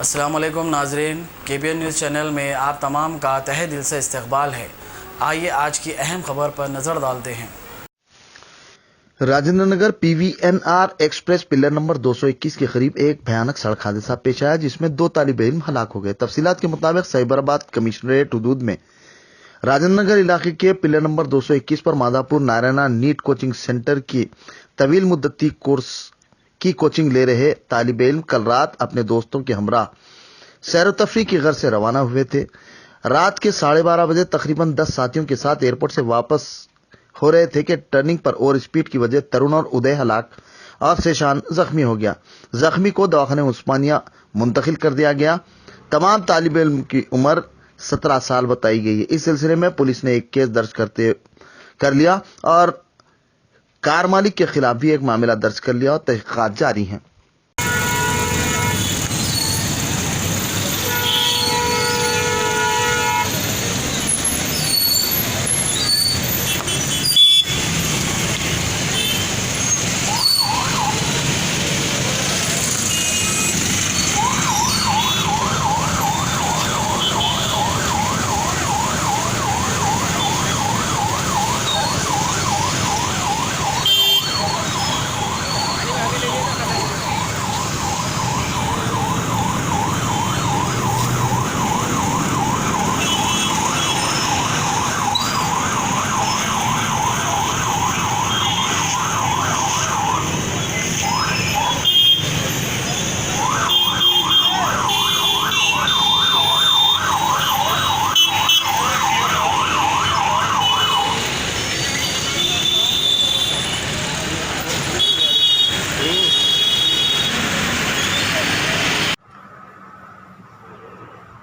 अस्सलाम वालेकुम नाजरीन, KBN न्यूज़ चैनल में आप तमाम का तहे दिल से इस्तकबाल है। आइए आज की अहम खबर पर नज़र डालते हैं। Rajendra Nagar PVNR express pillar number 221 के करीब एक भयानक सड़क हादसा पेश आया जिसमें 2 तालिब इल्म हलाक हो गए। तफसीलात के मुताबिक साइबराबाद कमिश्नरेट हदूद में राजेंद्र नगर इलाके के पिलर नंबर 221 पर Madhapur Narayana NEET coaching centre की तवील मुद्दती कोर्स की कोचिंग ले रहे तालिब इल्म कल रात अपने दोस्तों के हमरा सैर तफरी की गर्ज से रवाना हुए थे। रात के 12:30 बजे तकरीबन 10 साथियों के साथ एयरपोर्ट से वापस हो रहे थे कि टर्निंग पर ओवर स्पीड की वजह तरुण और उदय हलाक और शेशान जख्मी हो गया। जख्मी को दवाखाने उस्मानिया मुंतकिल कर दिया गया। तमाम तालिब इल्म की उम्र 17 साल बताई गई है। इस सिलसिले में पुलिस ने एक केस दर्ज कर लिया और कार मालिक के खिलाफ भी एक मामला दर्ज कर लिया और तहकीकात जारी हैं।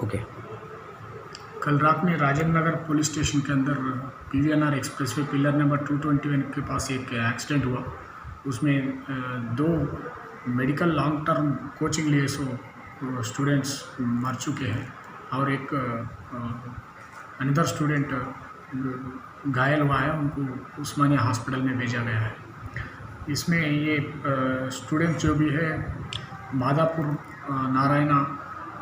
ओके। कल रात में राजेंद्र नगर पुलिस स्टेशन के अंदर PVNR express way pillar number 221 के पास एक एक्सीडेंट हुआ। उसमें 2 मेडिकल लॉन्ग टर्म कोचिंग लिए स्टूडेंट्स मर चुके हैं और एक अनदर स्टूडेंट घायल हुआ है, उनको उस्मानिया हॉस्पिटल में भेजा गया है। इसमें ये स्टूडेंट जो भी है Madhapur Narayana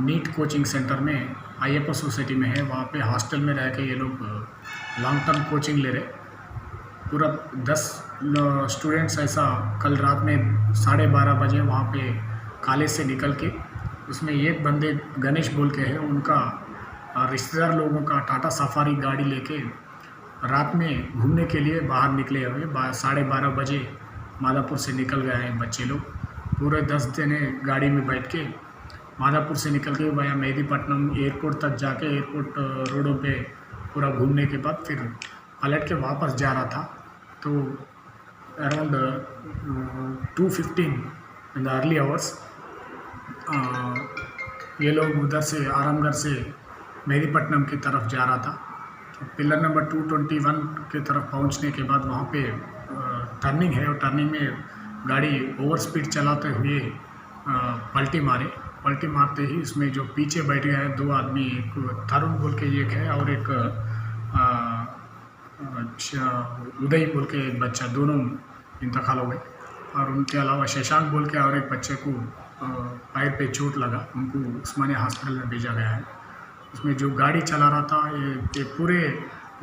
NEET coaching centre में IFS सोसाइटी में है, वहाँ पे हॉस्टल में रह के ये लोग लॉन्ग टर्म कोचिंग ले रहे। पूरा 10 स्टूडेंट्स ऐसा कल रात में 12:30 बजे वहाँ पे कॉलेज से निकल के, उसमें एक बंदे गणेश बोल के है, उनका रिश्तेदार लोगों का टाटा सफारी गाड़ी लेके रात में घूमने के लिए बाहर निकले हुए 12:30 बजे मादापुर से निकल गए हैं बच्चे लोग। पूरे 10 जने गाड़ी में बैठ के मादापुर से निकल के वाया मेहदीपट्टनम एयरपोर्ट तक जाके एयरपोर्ट रोडों पे पूरा घूमने के बाद फिर पलट के वापस जा रहा था। तो around 2:15 in the early hours ये लोग उधर से आरामगढ़ से मेहदीपट्टनम की तरफ जा रहा था। तो पिलर नंबर 221 की तरफ पहुंचने के बाद वहाँ पे टर्निंग है और टर्निंग में गाड़ी ओवर स्पीड चलाते हुए पलटी मारते ही इसमें जो पीछे बैठ गए हैं 2 आदमी, एक तरुण बोल के एक है और एक उदय बोल के एक बच्चा, दोनों इंतकाल हो गए। और उनके अलावा शशांक बोल के और एक बच्चे को पैर पे चोट लगा, उनको उस्मानिया हॉस्पिटल में भेजा गया है। उसमें जो गाड़ी चला रहा था ये पूरे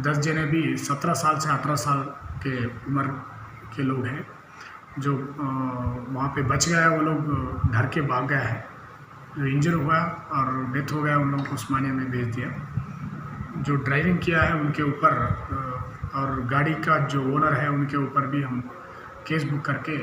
10 जने भी 17 साल से 18 साल के उम्र के लोग हैं। जो वहाँ पे बच गया है वो लोग घर के भाग गया है। जो इंजर हुआ और डेथ हो गया उन लोगों को उस्मानिया में भेज दिया। जो ड्राइविंग किया है उनके ऊपर और गाड़ी का जो ओनर है उनके ऊपर भी हम केस बुक करके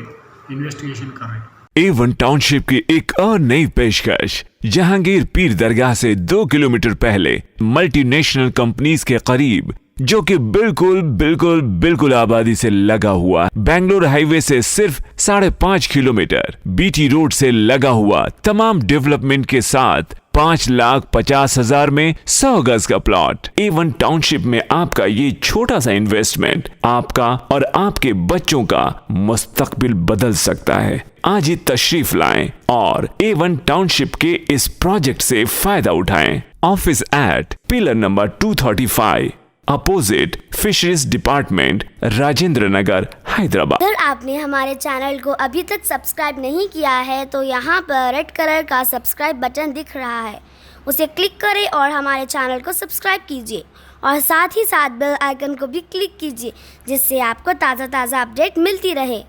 इन्वेस्टिगेशन कर रहे हैं। A1 टाउनशिप की एक और नई पेशकश जहांगीर पीर दरगाह से 2 किलोमीटर पहले मल्टीनेशनल कंपनीज के करीब, जो कि बिल्कुल आबादी से लगा हुआ, बेंगलोर हाईवे से सिर्फ 5.5 किलोमीटर, BT रोड से लगा हुआ, तमाम डेवलपमेंट के साथ 5,50,000 में 100 गज का प्लॉट। A1 टाउनशिप में आपका ये छोटा सा इन्वेस्टमेंट आपका और आपके बच्चों का मुस्तकबिल बदल सकता है। आज ही तशरीफ लाएं और A1 टाउनशिप के इस प्रोजेक्ट से फायदा उठाएं। Office at pillar number 235 opposite fisheries department, Rajendra Nagar, Hyderabad. अगर आपने हमारे चैनल को अभी तक सब्सक्राइब नहीं किया है तो यहाँ पर रेड कलर का सब्सक्राइब बटन दिख रहा है, उसे क्लिक करें और हमारे चैनल को सब्सक्राइब कीजिए और साथ ही साथ बेल आइकन को भी क्लिक कीजिए, जिससे आपको ताज़ा अपडेट मिलती रहे।